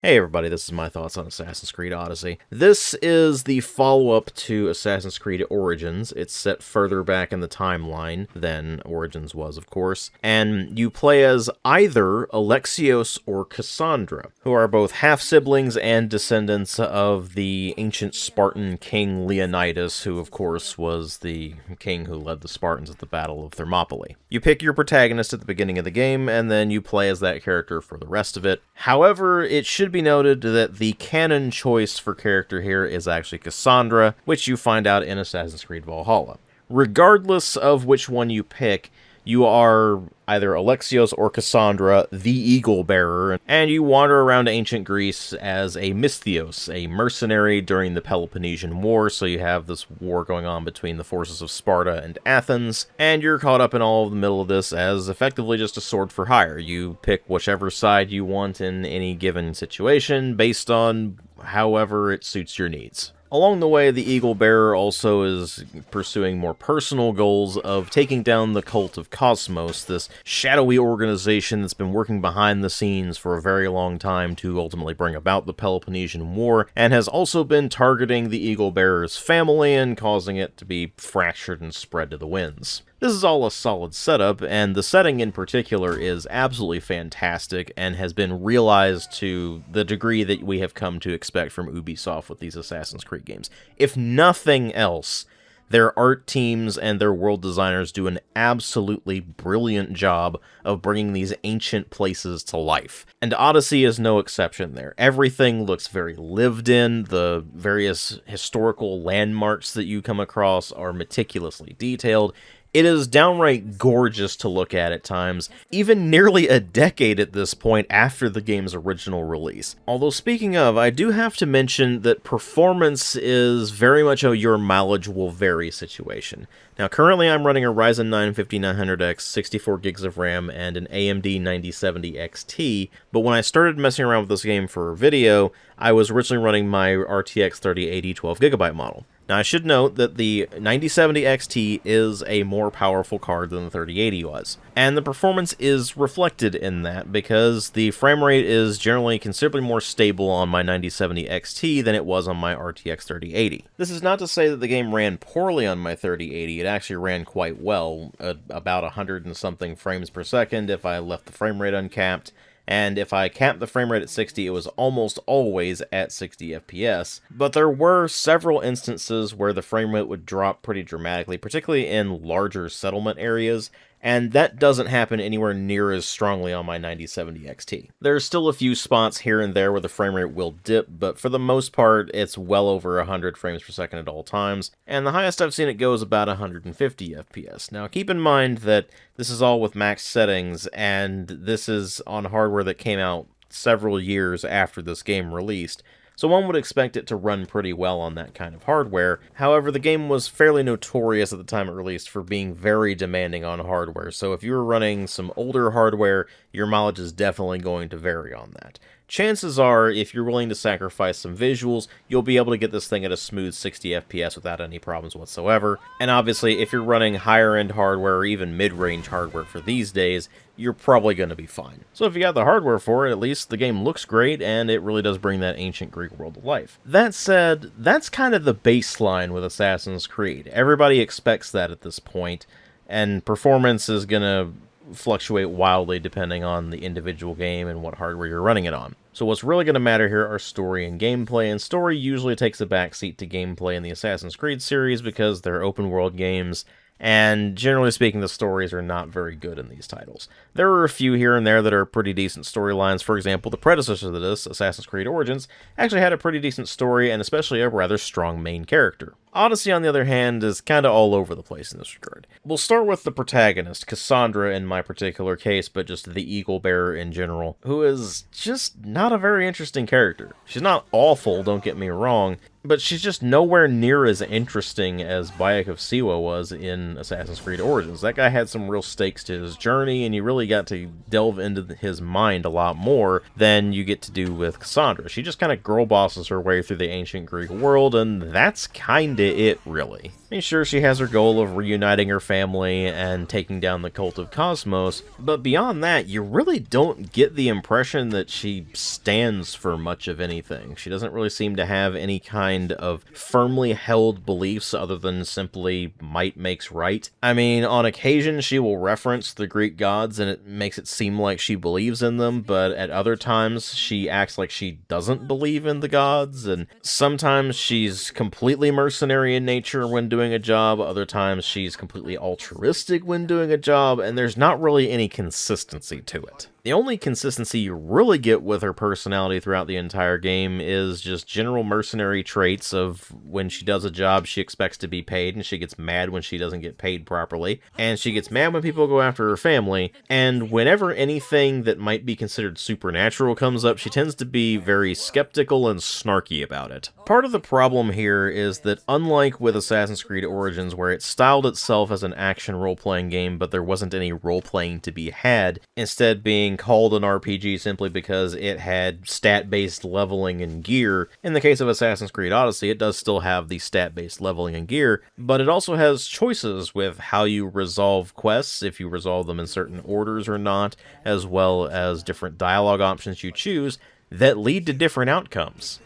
Hey everybody, this is my thoughts on Assassin's Creed Odyssey. This is the follow-up to Assassin's Creed Origins. It's set further back in the timeline than Origins was, of course, and you play as either Alexios or Cassandra, who are both half-siblings and descendants of the ancient Spartan king Leonidas, who of course was the king who led the Spartans at the Battle of Thermopylae. You pick your protagonist at the beginning of the game, and then you play as that character for the rest of it. However, it should be noted that the canon choice for character here is actually Cassandra, which you find out in Assassin's Creed Valhalla. Regardless of which one you pick, you are either Alexios or Cassandra, the Eagle Bearer, and you wander around ancient Greece as a Misthios, a mercenary during the Peloponnesian War, so you have this war going on between the forces of Sparta and Athens, and you're caught up in all of the middle of this as effectively just a sword for hire. You pick whichever side you want in any given situation based on however it suits your needs. Along the way, the Eagle Bearer also is pursuing more personal goals of taking down the Cult of Cosmos, this shadowy organization that's been working behind the scenes for a very long time to ultimately bring about the Peloponnesian War, and has also been targeting the Eagle Bearer's family and causing it to be fractured and spread to the winds. This is all a solid setup, and the setting in particular is absolutely fantastic and has been realized to the degree that we have come to expect from Ubisoft with these Assassin's Creed games. If nothing else, their art teams and their world designers do an absolutely brilliant job of bringing these ancient places to life. And Odyssey is no exception there. Everything looks very lived in. The various historical landmarks that you come across are meticulously detailed. It is downright gorgeous to look at times, even nearly a decade at this point after the game's original release. Although speaking of, I do have to mention that performance is very much a your mileage will vary situation. Now currently I'm running a Ryzen 9 5900X, 64 gigs of RAM, and an AMD 9070 XT, but when I started messing around with this game for video, I was originally running my RTX 3080 12GB model. Now, I should note that the 9070 XT is a more powerful card than the 3080 was, and the performance is reflected in that because the frame rate is generally considerably more stable on my 9070 XT than it was on my RTX 3080. This is not to say that the game ran poorly on my 3080, it actually ran quite well, at about 100 and something frames per second if I left the frame rate uncapped. And if I capped the frame rate at 60, it was almost always at 60 FPS. But there were several instances where the frame rate would drop pretty dramatically, particularly in larger settlement areas, and that doesn't happen anywhere near as strongly on my 9070 XT. There's still a few spots here and there where the frame rate will dip, but for the most part, it's well over 100 frames per second at all times, and the highest I've seen it go is about 150 FPS. Now, keep in mind that this is all with max settings, and this is on hardware that came out several years after this game released, so one would expect it to run pretty well on that kind of hardware. However, the game was fairly notorious at the time it released for being very demanding on hardware, so if you were running some older hardware, your mileage is definitely going to vary on that. Chances are, if you're willing to sacrifice some visuals, you'll be able to get this thing at a smooth 60 FPS without any problems whatsoever. And obviously, if you're running higher-end hardware or even mid-range hardware for these days, you're probably going to be fine. So if you got the hardware for it, at least the game looks great, and it really does bring that ancient Greek world to life. That said, that's kind of the baseline with Assassin's Creed. Everybody expects that at this point, and performance is going to fluctuate wildly depending on the individual game and what hardware you're running it on. So what's really going to matter here are story and gameplay, and story usually takes a backseat to gameplay in the Assassin's Creed series because they're open world games, and generally speaking, the stories are not very good in these titles. There are a few here and there that are pretty decent storylines. For example, the predecessor to this, Assassin's Creed Origins, actually had a pretty decent story and especially a rather strong main character. Odyssey, on the other hand, is kind of all over the place in this regard. We'll start with the protagonist, Cassandra in my particular case, but just the Eagle Bearer in general, who is just not a very interesting character. She's not awful, don't get me wrong, but she's just nowhere near as interesting as Bayek of Siwa was in Assassin's Creed Origins. That guy had some real stakes to his journey, and you really got to delve into his mind a lot more than you get to do with Cassandra. She just kind of girl bosses her way through the ancient Greek world, and that's kinda it, really. I mean, sure, she has her goal of reuniting her family and taking down the cult of Cosmos, but beyond that, you really don't get the impression that she stands for much of anything. She doesn't really seem to have any kind of firmly held beliefs other than simply might makes right. I mean, on occasion, she will reference the Greek gods, and it makes it seem like she believes in them, but at other times, she acts like she doesn't believe in the gods, and sometimes she's completely mercenary in nature when doing a job, other times she's completely altruistic when doing a job, and there's not really any consistency to it. The only consistency you really get with her personality throughout the entire game is just general mercenary traits of when she does a job she expects to be paid, and she gets mad when she doesn't get paid properly, and she gets mad when people go after her family, and whenever anything that might be considered supernatural comes up, she tends to be very skeptical and snarky about it. Part of the problem here is that unlike with Assassin's Creed Origins, where it styled itself as an action role-playing game, but there wasn't any role-playing to be had, instead being called an RPG simply because it had stat-based leveling and gear. In the case of Assassin's Creed Odyssey, it does still have the stat-based leveling and gear, but it also has choices with how you resolve quests, if you resolve them in certain orders or not, as well as different dialogue options you choose that lead to different outcomes.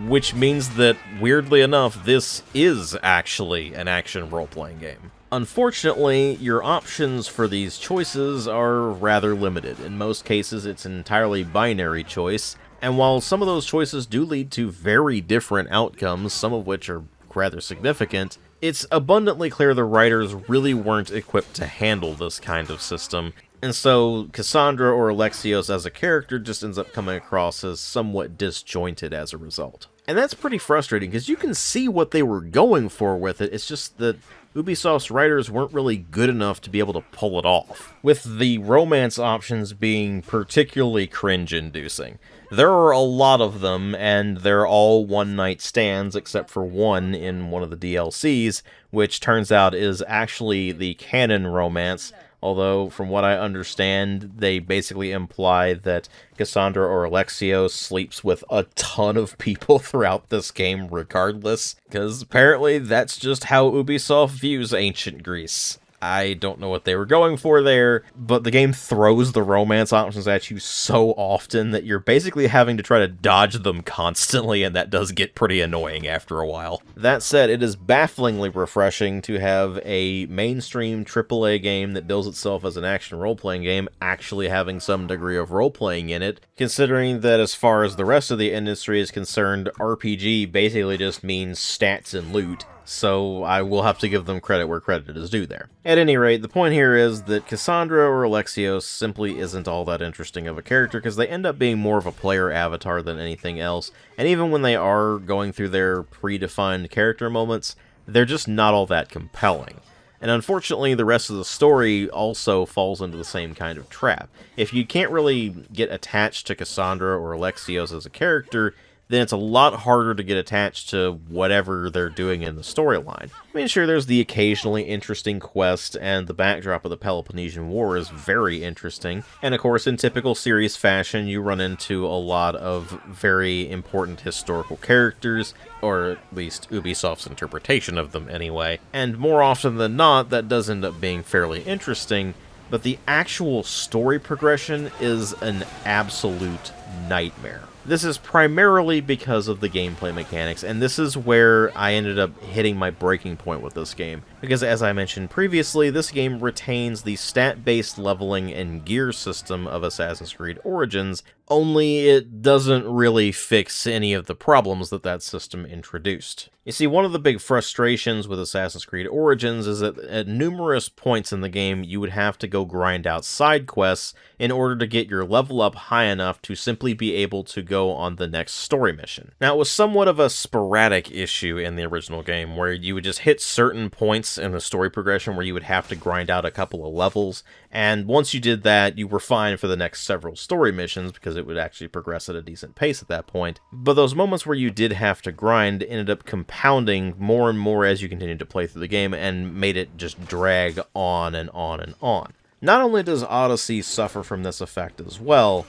Which means that, weirdly enough, this is actually an action role-playing game. Unfortunately, your options for these choices are rather limited. In most cases, it's an entirely binary choice, and while some of those choices do lead to very different outcomes, some of which are rather significant, it's abundantly clear the writers really weren't equipped to handle this kind of system, and so Cassandra or Alexios as a character just ends up coming across as somewhat disjointed as a result. And that's pretty frustrating, because you can see what they were going for with it, it's just that Ubisoft's writers weren't really good enough to be able to pull it off, with the romance options being particularly cringe-inducing. There are a lot of them, and they're all one-night stands, except for one in one of the DLCs, which turns out is actually the canon romance, although from what I understand, they basically imply that Cassandra or Alexios sleeps with a ton of people throughout this game regardless, because apparently that's just how Ubisoft views ancient Greece. I don't know what they were going for there, but the game throws the romance options at you so often that you're basically having to try to dodge them constantly, and that does get pretty annoying after a while. That said, it is bafflingly refreshing to have a mainstream AAA game that bills itself as an action role-playing game actually having some degree of role-playing in it, considering that as far as the rest of the industry is concerned, RPG basically just means stats and loot. So I will have to give them credit where credit is due there. At any rate, the point here is that Cassandra or Alexios simply isn't all that interesting of a character, because they end up being more of a player avatar than anything else, and even when they are going through their predefined character moments, they're just not all that compelling. And unfortunately, the rest of the story also falls into the same kind of trap. If you can't really get attached to Cassandra or Alexios as a character, then it's a lot harder to get attached to whatever they're doing in the storyline. I mean, sure, there's the occasionally interesting quest, and the backdrop of the Peloponnesian War is very interesting. And of course, in typical series fashion, you run into a lot of very important historical characters, or at least Ubisoft's interpretation of them anyway. And more often than not, that does end up being fairly interesting, but the actual story progression is an absolute nightmare. This is primarily because of the gameplay mechanics, and this is where I ended up hitting my breaking point with this game. Because as I mentioned previously, this game retains the stat-based leveling and gear system of Assassin's Creed Origins, only it doesn't really fix any of the problems that that system introduced. You see, one of the big frustrations with Assassin's Creed Origins is that at numerous points in the game, you would have to go grind out side quests in order to get your level up high enough to simply be able to go on the next story mission. Now, it was somewhat of a sporadic issue in the original game, where you would just hit certain points in the story progression where you would have to grind out a couple of levels, and once you did that, you were fine for the next several story missions, because because it would actually progress at a decent pace at that point. But those moments where you did have to grind ended up compounding more and more as you continued to play through the game, and made it just drag on and on and on. Not only does Odyssey suffer from this effect as well,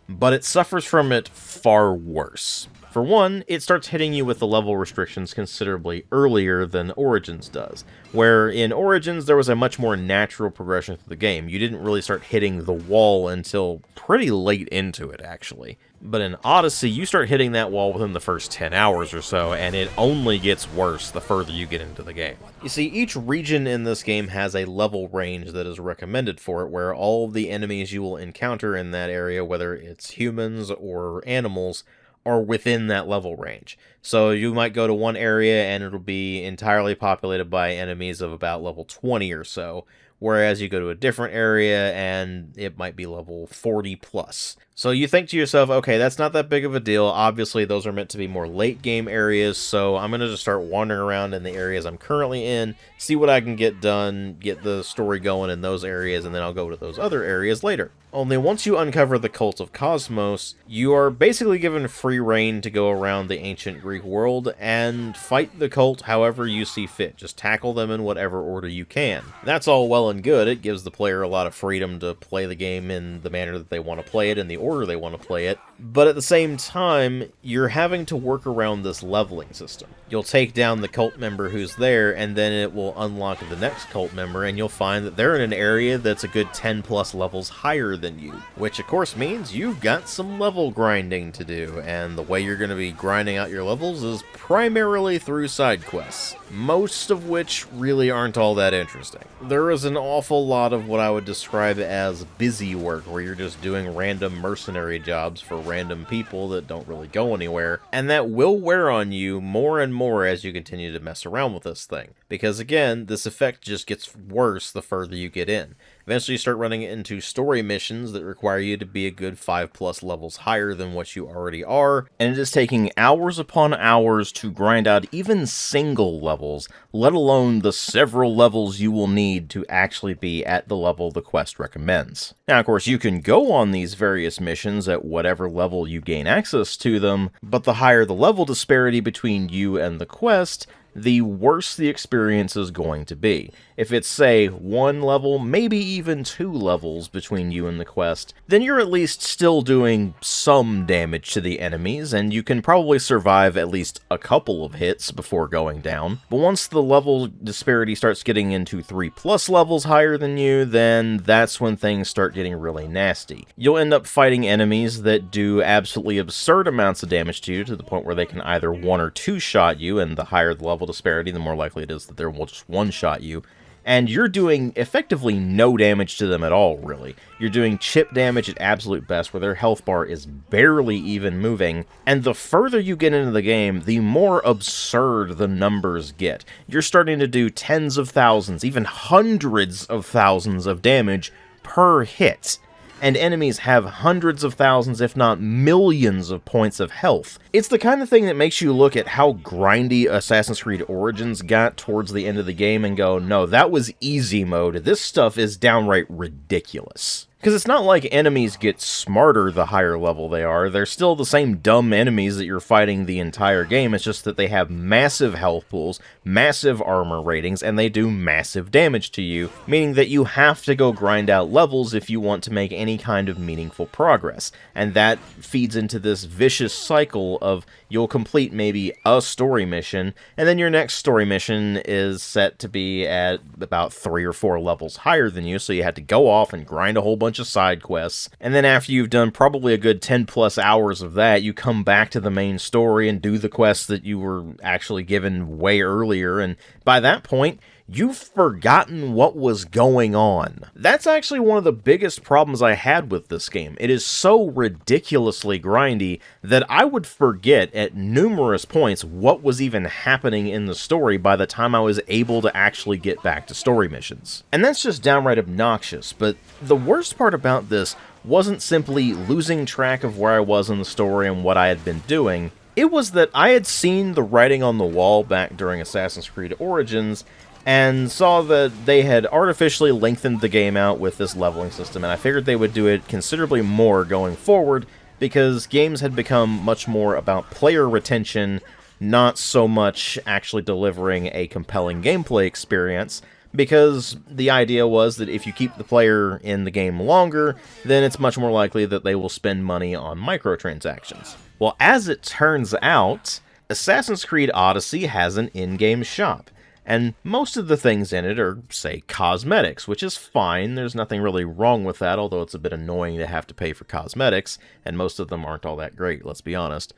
but it suffers from it far worse. For one, it starts hitting you with the level restrictions considerably earlier than Origins does, where in Origins there was a much more natural progression through the game. You didn't really start hitting the wall until pretty late into it, actually. But in Odyssey, you start hitting that wall within the first 10 hours or so, and it only gets worse the further you get into the game. You see, each region in this game has a level range that is recommended for it, where all of the enemies you will encounter in that area, whether it's humans or animals, are within that level range. So you might go to one area and it'll be entirely populated by enemies of about level 20 or so, whereas you go to a different area and it might be level 40 plus. So you think to yourself, okay, that's not that big of a deal. Obviously, those are meant to be more late game areas, so I'm going to just start wandering around in the areas I'm currently in, see what I can get done, get the story going in those areas, and then I'll go to those other areas later. Only once you uncover the Cult of Cosmos, you are basically given free reign to go around the ancient Greek world and fight the cult however you see fit. Just tackle them in whatever order you can. That's all well and good. It gives the player a lot of freedom to play the game in the manner that they want to play it, in the order they want to play it. But at the same time, you're having to work around this leveling system. You'll take down the cult member who's there, and then it will unlock the next cult member, and you'll find that they're in an area that's a good 10 plus levels higher than you, which of course means you've got some level grinding to do, and the way you're going to be grinding out your levels is primarily through side quests, most of which really aren't all that interesting. There is an awful lot of what I would describe as busy work, where you're just doing random mercenary jobs for random people that don't really go anywhere, and that will wear on you more and more as you continue to mess around with this thing. Because again, this effect just gets worse the further you get in. Eventually you start running into story missions that require you to be a good 5+ levels higher than what you already are, and it is taking hours upon hours to grind out even single levels, let alone the several levels you will need to actually be at the level the quest recommends. Now, of course, you can go on these various missions at whatever level you gain access to them, but the higher the level disparity between you and the quest, the worse the experience is going to be. If it's, say, 1 level, maybe even 2 levels between you and the quest, then you're at least still doing some damage to the enemies, and you can probably survive at least a couple of hits before going down. But once the level disparity starts getting into 3+ levels higher than you, then that's when things start getting really nasty. You'll end up fighting enemies that do absolutely absurd amounts of damage to you, to the point where they can either 1 or 2 shot you, and the higher the level disparity, the more likely it is that they will just 1-shot you. And you're doing effectively no damage to them at all, really. You're doing chip damage at absolute best, where their health bar is barely even moving, and the further you get into the game, the more absurd the numbers get. You're starting to do tens of thousands, even hundreds of thousands of damage per hit. And enemies have hundreds of thousands, if not millions of points of health. It's the kind of thing that makes you look at how grindy Assassin's Creed Origins got towards the end of the game and go, no, that was easy mode. This stuff is downright ridiculous. Because it's not like enemies get smarter the higher level they are. They're still the same dumb enemies that you're fighting the entire game. It's just that they have massive health pools, massive armor ratings, and they do massive damage to you, meaning that you have to go grind out levels if you want to make any kind of meaningful progress. And that feeds into this vicious cycle of you'll complete maybe a story mission, and then your next story mission is set to be at about 3 or 4 levels higher than you, so you had to go off and grind a whole bunch of side quests, and then after you've done probably a good 10+ hours of that, you come back to the main story and do the quests that you were actually given way earlier, and by that point, you've forgotten what was going on. That's actually one of the biggest problems I had with this game. It is so ridiculously grindy that I would forget at numerous points what was even happening in the story by the time I was able to actually get back to story missions. And that's just downright obnoxious, but the worst part about this wasn't simply losing track of where I was in the story and what I had been doing. It was that I had seen the writing on the wall back during Assassin's Creed Origins, and saw that they had artificially lengthened the game out with this leveling system, and I figured they would do it considerably more going forward, because games had become much more about player retention, not so much actually delivering a compelling gameplay experience, because the idea was that if you keep the player in the game longer, then it's much more likely that they will spend money on microtransactions. Well, as it turns out, Assassin's Creed Odyssey has an in-game shop, and most of the things in it are, say, cosmetics, which is fine. There's nothing really wrong with that, although it's a bit annoying to have to pay for cosmetics, and most of them aren't all that great, let's be honest.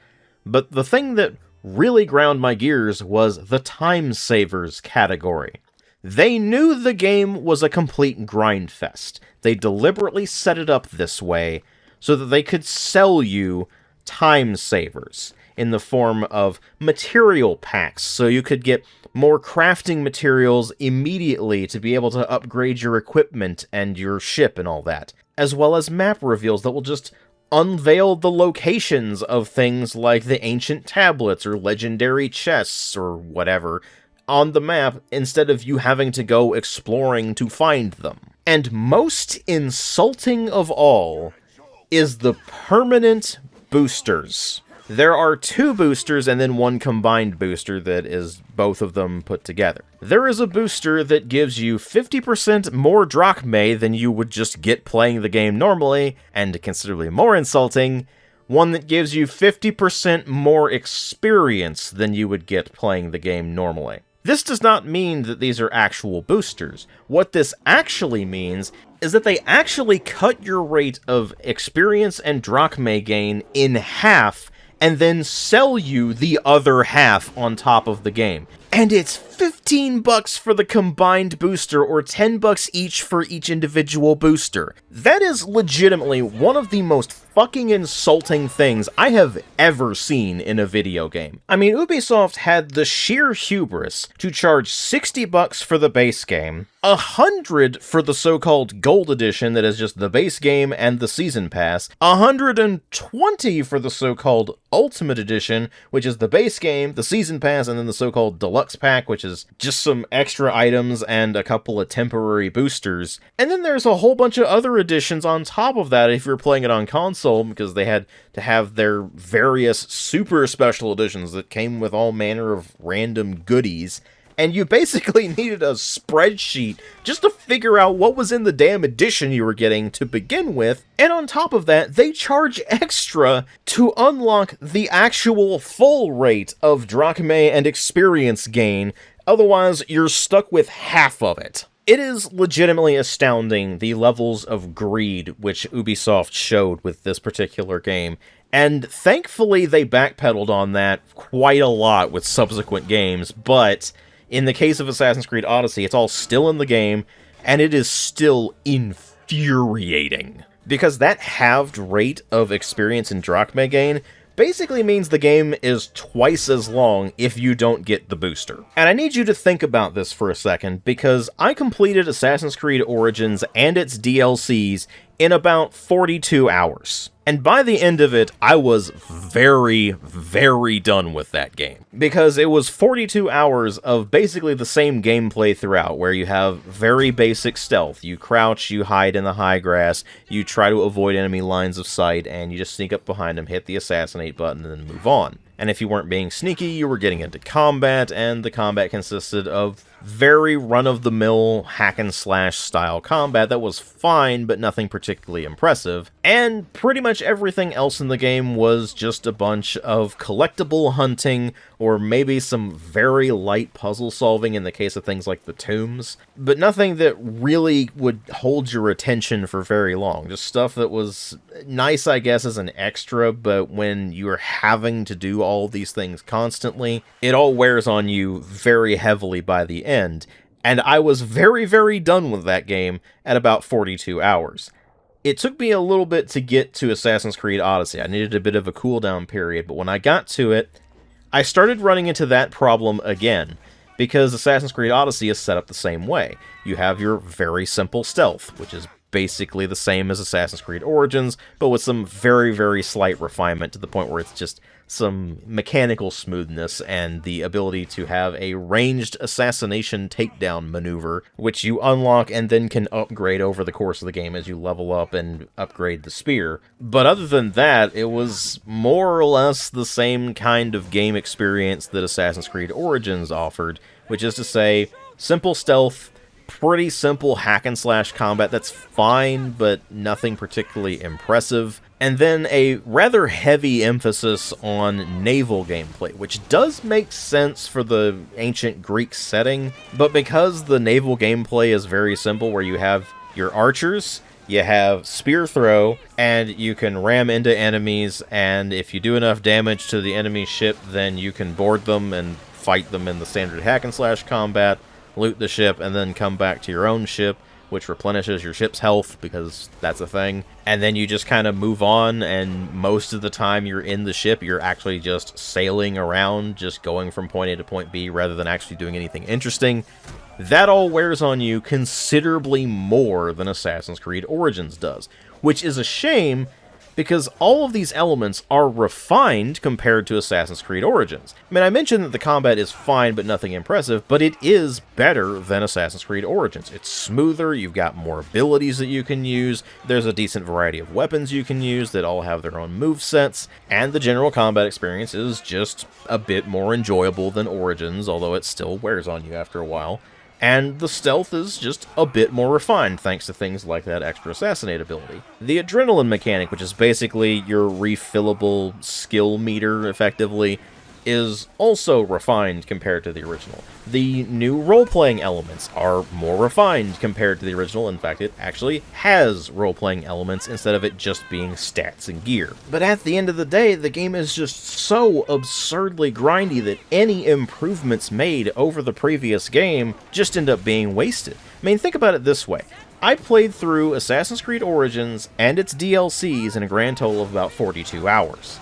But the thing that really ground my gears was the time savers category. They knew the game was a complete grind fest. They deliberately set it up this way so that they could sell you time savers in the form of material packs, so you could get more crafting materials immediately to be able to upgrade your equipment and your ship and all that, as well as map reveals that will just unveil the locations of things like the ancient tablets or legendary chests or whatever on the map, instead of you having to go exploring to find them. And most insulting of all is the permanent boosters. There are 2 boosters and then 1 combined booster that is both of them put together. There is a booster that gives you 50% more drachmae than you would just get playing the game normally, and considerably more insulting, one that gives you 50% more experience than you would get playing the game normally. This does not mean that these are actual boosters. What this actually means is that they actually cut your rate of experience and drachmae gain in half, and then sell you the other half on top of the game. And it's $15 for the combined booster, or $10 each for each individual booster. That is legitimately one of the most fucking insulting things I have ever seen in a video game. I mean, Ubisoft had the sheer hubris to charge $60 for the base game, $100 for the so-called Gold Edition that is just the base game and the Season Pass, $120 for the so-called Ultimate Edition, which is the base game, the Season Pass, and then the so-called Deluxe Pack, which is just some extra items and a couple of temporary boosters. And then there's a whole bunch of other editions on top of that if you're playing it on console, because they had to have their various super special editions that came with all manner of random goodies. And you basically needed a spreadsheet just to figure out what was in the damn edition you were getting to begin with. And on top of that, they charge extra to unlock the actual full rate of drachmae and experience gain. Otherwise, you're stuck with half of it. It is legitimately astounding the levels of greed which Ubisoft showed with this particular game. And thankfully, they backpedaled on that quite a lot with subsequent games, but in the case of Assassin's Creed Odyssey, it's all still in the game, and it is still infuriating. Because that halved rate of experience and drachmae gain basically means the game is twice as long if you don't get the booster. And I need you to think about this for a second, because I completed Assassin's Creed Origins and its DLCs in about 42 hours. And by the end of it, I was very, very done with that game. Because it was 42 hours of basically the same gameplay throughout, where you have very basic stealth. You crouch, you hide in the high grass, you try to avoid enemy lines of sight, and you just sneak up behind them, hit the assassinate button, and then move on. And if you weren't being sneaky, you were getting into combat, and the combat consisted of very run-of-the-mill hack-and-slash style combat that was fine, but nothing particularly impressive. And pretty much everything else in the game was just a bunch of collectible hunting, or maybe some very light puzzle solving in the case of things like the tombs, but nothing that really would hold your attention for very long. Just stuff that was nice, I guess, as an extra, but when you're having to do all these things constantly, it all wears on you very heavily by the end. And I was very, very done with that game at about 42 hours. It took me a little bit to get to Assassin's Creed Odyssey. I needed a bit of a cooldown period, but when I got to it, I started running into that problem again, because Assassin's Creed Odyssey is set up the same way. You have your very simple stealth, which is basically the same as Assassin's Creed Origins, but with some very, very slight refinement to the point where it's just some mechanical smoothness and the ability to have a ranged assassination takedown maneuver, which you unlock and then can upgrade over the course of the game as you level up and upgrade the spear. But other than that, it was more or less the same kind of game experience that Assassin's Creed Origins offered, which is to say, simple stealth, pretty simple hack-and-slash combat that's fine, but nothing particularly impressive. And then a rather heavy emphasis on naval gameplay, which does make sense for the ancient Greek setting, but because the naval gameplay is very simple, where you have your archers, you have spear throw, and you can ram into enemies, and if you do enough damage to the enemy ship, then you can board them and fight them in the standard hack-and-slash combat, loot the ship, and then come back to your own ship, which replenishes your ship's health, because that's a thing. And then you just kind of move on, and most of the time you're in the ship, you're actually just sailing around, just going from point A to point B, rather than actually doing anything interesting. That all wears on you considerably more than Assassin's Creed Origins does, which is a shame, because all of these elements are refined compared to Assassin's Creed Origins. I mean, I mentioned that the combat is fine but nothing impressive, but it is better than Assassin's Creed Origins. It's smoother, you've got more abilities that you can use, there's a decent variety of weapons you can use that all have their own movesets, and the general combat experience is just a bit more enjoyable than Origins, although it still wears on you after a while. And the stealth is just a bit more refined, thanks to things like that extra assassinate ability. The adrenaline mechanic, which is basically your refillable skill meter, effectively, is also refined compared to the original. The new role-playing elements are more refined compared to the original. In fact, it actually has role-playing elements instead of it just being stats and gear. But at the end of the day, the game is just so absurdly grindy that any improvements made over the previous game just end up being wasted. I mean, think about it this way. I played through Assassin's Creed Origins and its DLCs in a grand total of about 42 hours.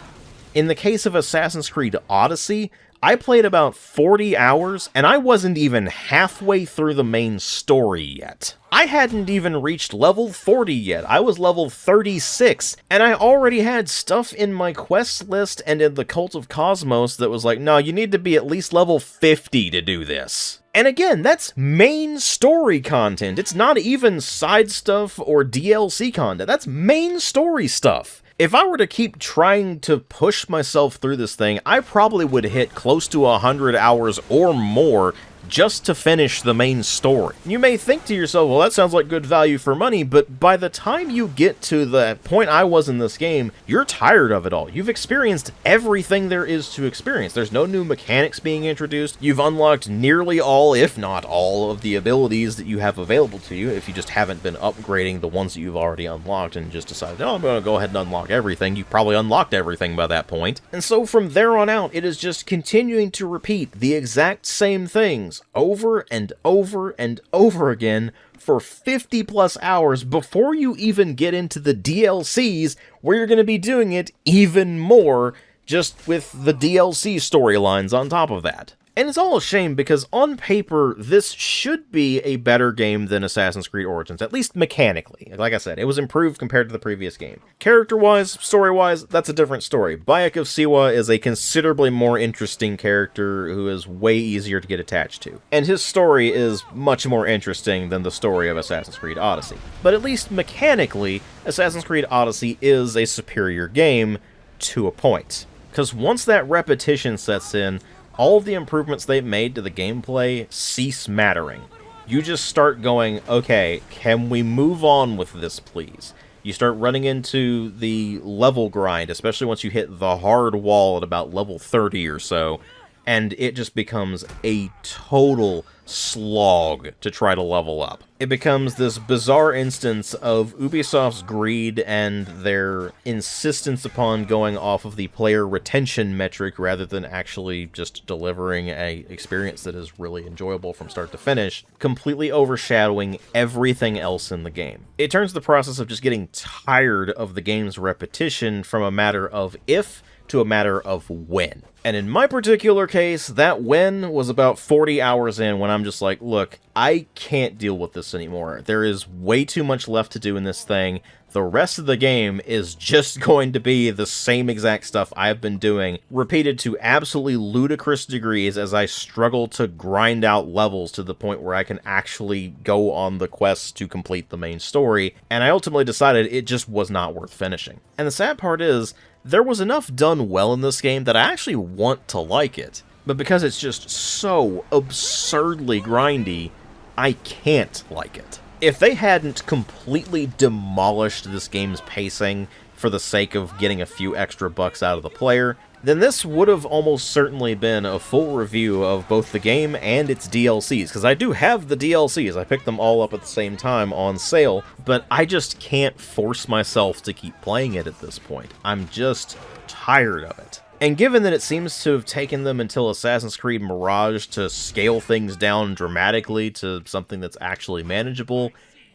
In the case of Assassin's Creed Odyssey, I played about 40 hours, and I wasn't even halfway through the main story yet. I hadn't even reached level 40 yet. I was level 36, and I already had stuff in my quest list and in the Cult of Cosmos that was like, no, you need to be at least level 50 to do this. And again, that's main story content. It's not even side stuff or DLC content. That's main story stuff. If I were to keep trying to push myself through this thing, I probably would hit close to 100 hours or more just to finish the main story. You may think to yourself, well, that sounds like good value for money, but by the time you get to the point I was in this game, you're tired of it all. You've experienced everything there is to experience. There's no new mechanics being introduced. You've unlocked nearly all, if not all, of the abilities that you have available to you if you just haven't been upgrading the ones that you've already unlocked and just decided, oh, I'm going to go ahead and unlock everything. You've probably unlocked everything by that point. And so from there on out, it is just continuing to repeat the exact same things over and over and over again for 50 plus hours before you even get into the DLCs, where you're going to be doing it even more, just with the DLC storylines on top of that. And it's all a shame, because on paper, this should be a better game than Assassin's Creed Origins, at least mechanically. Like I said, it was improved compared to the previous game. Character-wise, story-wise, that's a different story. Bayek of Siwa is a considerably more interesting character who is way easier to get attached to. And his story is much more interesting than the story of Assassin's Creed Odyssey. But at least mechanically, Assassin's Creed Odyssey is a superior game to a point. Because once that repetition sets in, all of the improvements they've made to the gameplay cease mattering. You just start going, okay, can we move on with this, please? You start running into the level grind, especially once you hit the hard wall at about level 30 or so, and it just becomes a total slog to try to level up. It becomes this bizarre instance of Ubisoft's greed and their insistence upon going off of the player retention metric rather than actually just delivering a experience that is really enjoyable from start to finish, completely overshadowing everything else in the game. It turns the process of just getting tired of the game's repetition from a matter of if to a matter of when. And in my particular case, that when was about 40 hours in when I'm just like, look, I can't deal with this anymore. There is way too much left to do in this thing. The rest of the game is just going to be the same exact stuff I've been doing, repeated to absolutely ludicrous degrees as I struggle to grind out levels to the point where I can actually go on the quests to complete the main story, and I ultimately decided it just was not worth finishing. And the sad part is, there was enough done well in this game that I actually want to like it, but because it's just so absurdly grindy, I can't like it. If they hadn't completely demolished this game's pacing for the sake of getting a few extra bucks out of the player, then this would have almost certainly been a full review of both the game and its DLCs, because I do have the DLCs. I picked them all up at the same time on sale, but I just can't force myself to keep playing it at this point. I'm just tired of it. And given that it seems to have taken them until Assassin's Creed Mirage to scale things down dramatically to something that's actually manageable,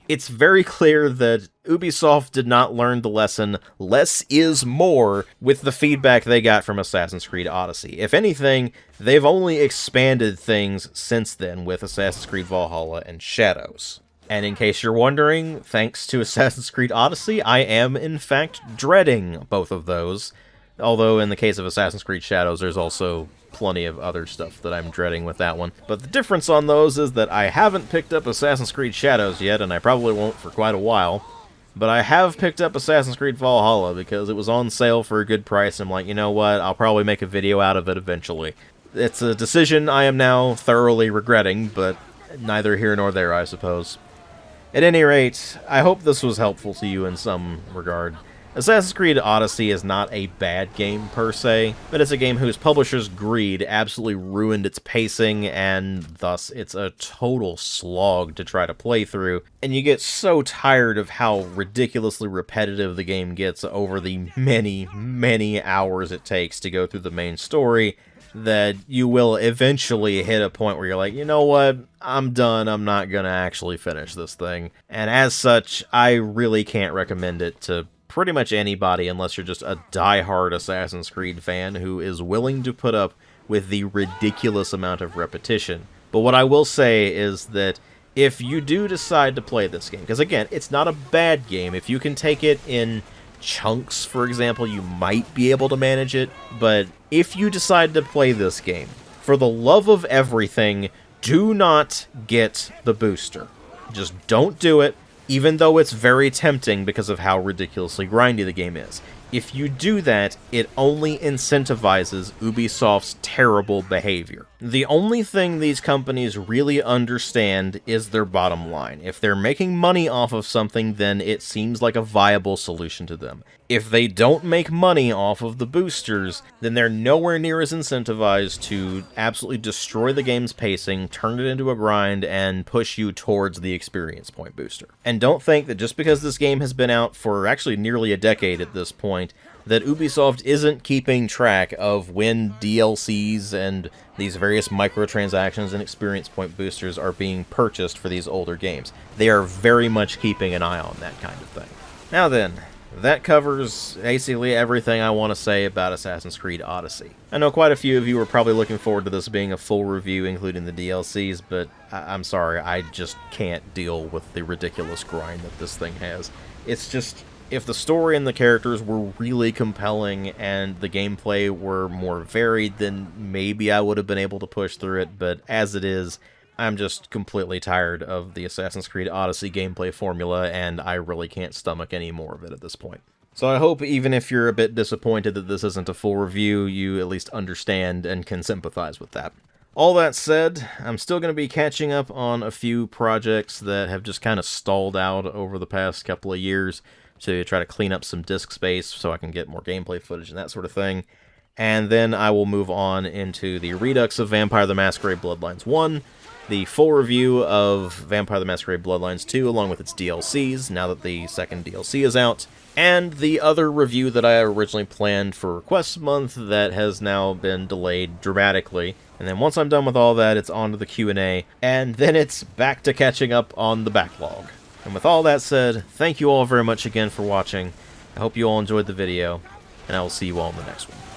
it's very clear that Ubisoft did not learn the lesson, less is more, with the feedback they got from Assassin's Creed Odyssey. If anything, they've only expanded things since then with Assassin's Creed Valhalla and Shadows. And in case you're wondering, thanks to Assassin's Creed Odyssey, I am in fact dreading both of those. Although in the case of Assassin's Creed Shadows, there's also plenty of other stuff that I'm dreading with that one. But the difference on those is that I haven't picked up Assassin's Creed Shadows yet, and I probably won't for quite a while. But I have picked up Assassin's Creed Valhalla because it was on sale for a good price. I'm like, you know what, I'll probably make a video out of it eventually. It's a decision I am now thoroughly regretting, but neither here nor there, I suppose. At any rate, I hope this was helpful to you in some regard. Assassin's Creed Odyssey is not a bad game per se, but it's a game whose publisher's greed absolutely ruined its pacing, and thus it's a total slog to try to play through, and you get so tired of how ridiculously repetitive the game gets over the many, many hours it takes to go through the main story, that you will eventually hit a point where you're like, you know what, I'm done, I'm not gonna actually finish this thing. And as such, I really can't recommend it to pretty much anybody unless you're just a die-hard Assassin's Creed fan who is willing to put up with the ridiculous amount of repetition. But what I will say is that if you do decide to play this game, because again, it's not a bad game, if you can take it in chunks, for example, you might be able to manage it, but if you decide to play this game, for the love of everything, do not get the booster. Just don't do it, even though it's very tempting because of how ridiculously grindy the game is. If you do that, it only incentivizes Ubisoft's terrible behavior. The only thing these companies really understand is their bottom line. If they're making money off of something, then it seems like a viable solution to them. If they don't make money off of the boosters, then they're nowhere near as incentivized to absolutely destroy the game's pacing, turn it into a grind, and push you towards the experience point booster. And don't think that just because this game has been out for actually nearly a decade at this point, that Ubisoft isn't keeping track of when DLCs and these various microtransactions and experience point boosters are being purchased for these older games. They are very much keeping an eye on that kind of thing. Now then, that covers basically everything I want to say about Assassin's Creed Odyssey. I know quite a few of you are probably looking forward to this being a full review, including the DLCs, but I'm sorry, I just can't deal with the ridiculous grind that this thing has. It's just, if the story and the characters were really compelling and the gameplay were more varied, then maybe I would have been able to push through it, but as it is, I'm just completely tired of the Assassin's Creed Odyssey gameplay formula, and I really can't stomach any more of it at this point. So I hope even if you're a bit disappointed that this isn't a full review, you at least understand and can sympathize with that. All that said, I'm still going to be catching up on a few projects that have just kind of stalled out over the past couple of years to try to clean up some disk space so I can get more gameplay footage and that sort of thing. And then I will move on into the redux of Vampire the Masquerade Bloodlines 1, the full review of Vampire the Masquerade Bloodlines 2 along with its DLCs, now that the second DLC is out, and the other review that I originally planned for Request Month that has now been delayed dramatically. And then once I'm done with all that, it's on to the Q&A, and then it's back to catching up on the backlog. And with all that said, thank you all very much again for watching. I hope you all enjoyed the video, and I will see you all in the next one.